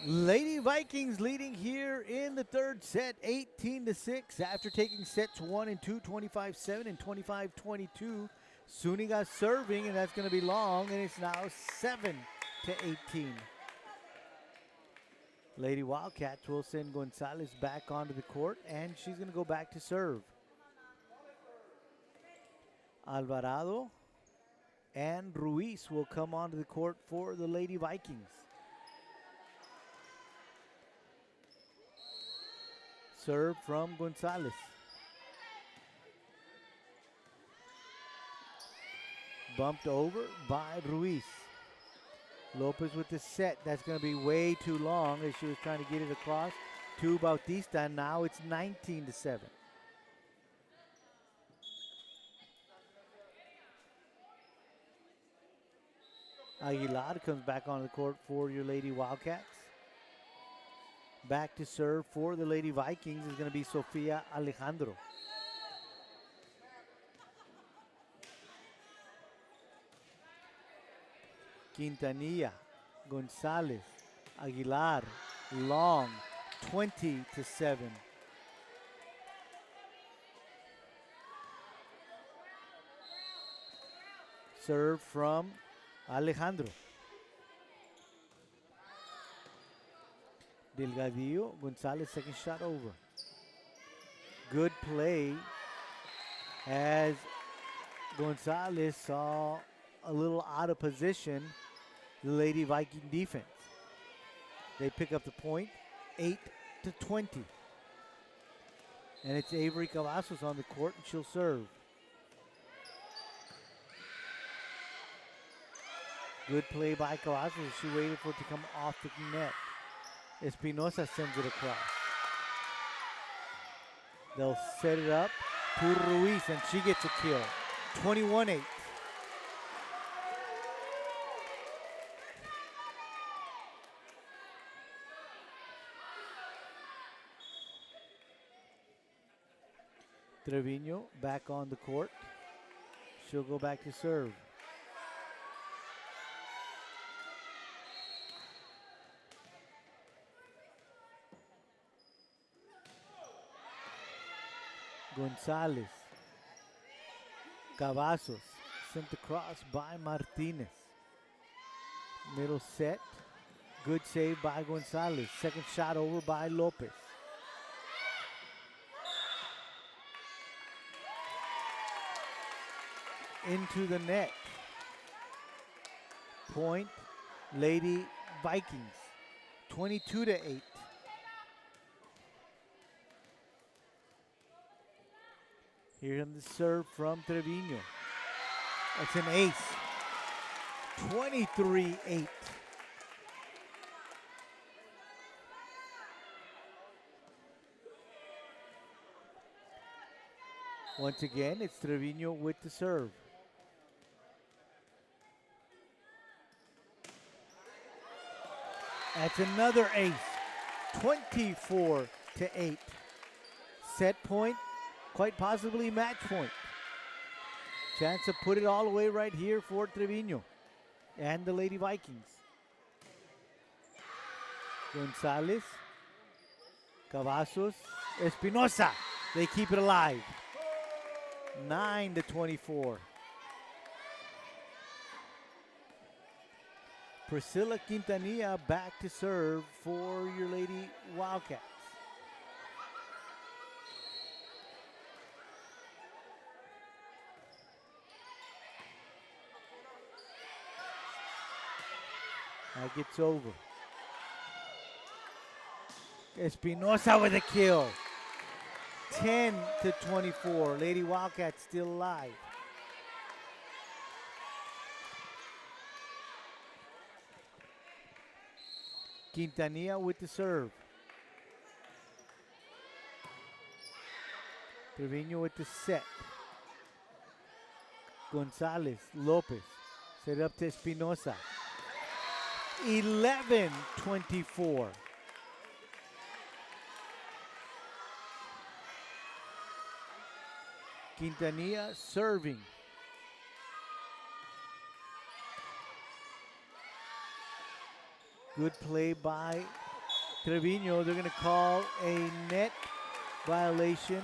Lady Vikings leading here in the third set, 18-6, after taking sets 1 and 2, 25-7 and 25-22. Zuniga serving, and that's going to be long, and it's now 7-18. Lady Wildcats will send Gonzalez back onto the court, and she's going to go back to serve. Alvarado and Ruiz will come onto the court for the Lady Vikings. Serve from Gonzalez. Bumped over by Ruiz. Lopez with the set. That's going to be way too long as she was trying to get it across to Bautista. And now it's 19-7. Aguilar comes back on the court for your Lady Wildcats. Back to serve for the Lady Vikings is going to be Sofia Alejandro. Quintanilla, Gonzalez, Aguilar, long, 20-7. Serve from Alejandro. Delgadillo, Gonzalez, second shot over. Good play as Gonzalez saw a little out of position the Lady Viking defense. They pick up the point, 8-20. And it's Avery Cavazos on the court, and she'll serve. Good play by Cavazos. She waited for it to come off the net. Espinosa sends it across. They'll set it up to Ruiz, and she gets a kill. 21-8. Trevino back on the court. She'll go back to serve. Gonzalez, Cavazos, sent across by Martinez. Middle set, good save by Gonzalez. Second shot over by Lopez. Into the net. Point, Lady Vikings, 22-8. Here on the serve from Trevino. That's an ace. 23-8. Once again, it's Trevino with the serve. That's another ace. 24-8. Set point, quite possibly match point. Chance to put it all away right here for Trevino and the Lady Vikings. Gonzalez, Cavazos, Espinosa. They keep it alive. 9-24. Priscilla Quintanilla back to serve for your Lady Wildcats. That gets over. Espinosa with a kill. 10-24. Lady Wildcats still alive. Quintanilla with the serve. Trevino with the set. Gonzalez, Lopez. Set up to Espinosa. 11-24. Quintanilla serving. Good play by Trevino. They're going to call a net violation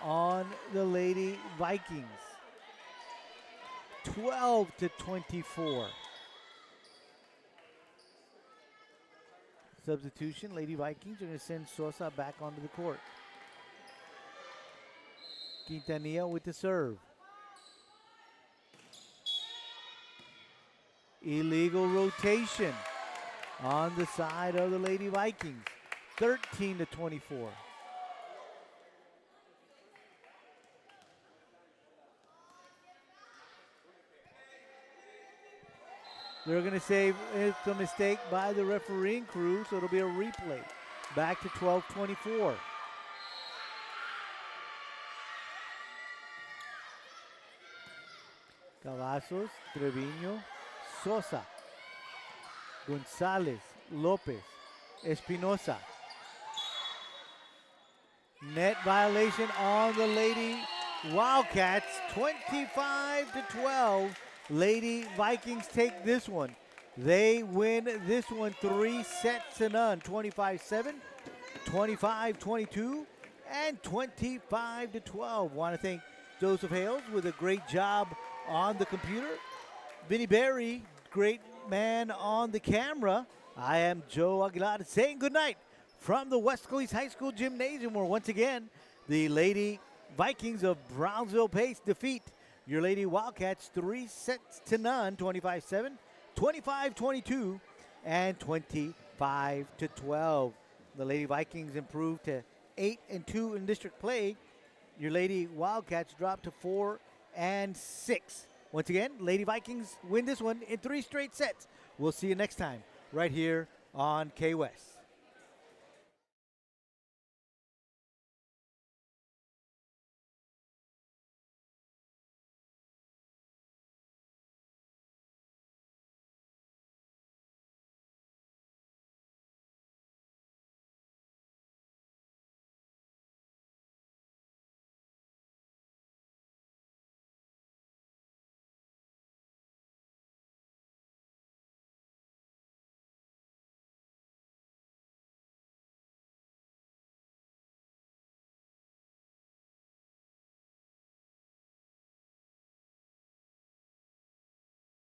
on the Lady Vikings. 12-24. Substitution, Lady Vikings are going to send Sosa back onto the court. Quintanilla with the serve. Illegal rotation on the side of the Lady Vikings. 13-24. They're going to say it's a mistake by the refereeing crew, so it'll be a replay. Back to 12-24. Cavazos, Trevino, Sosa, Gonzalez, Lopez, Espinosa. Net violation on the Lady Wildcats, 25-12. Lady Vikings take this one. They win this one 3-0, 25-7, 25-22, and 25-12. Want to thank Joseph Hales with a great job on the computer. Vinny Berry, great man on the camera. I am Joe Aguilar saying good night from the Weslaco High School Gymnasium, where once again the Lady Vikings of Brownsville Pace defeat your Lady Wildcats 3-0, 25-7, 25-22, and 25-12. The Lady Vikings improved to 8-2 in district play. Your Lady Wildcats dropped to 4-6. Once again, Lady Vikings win this one in 3 straight sets. We'll see you next time right here on KWES.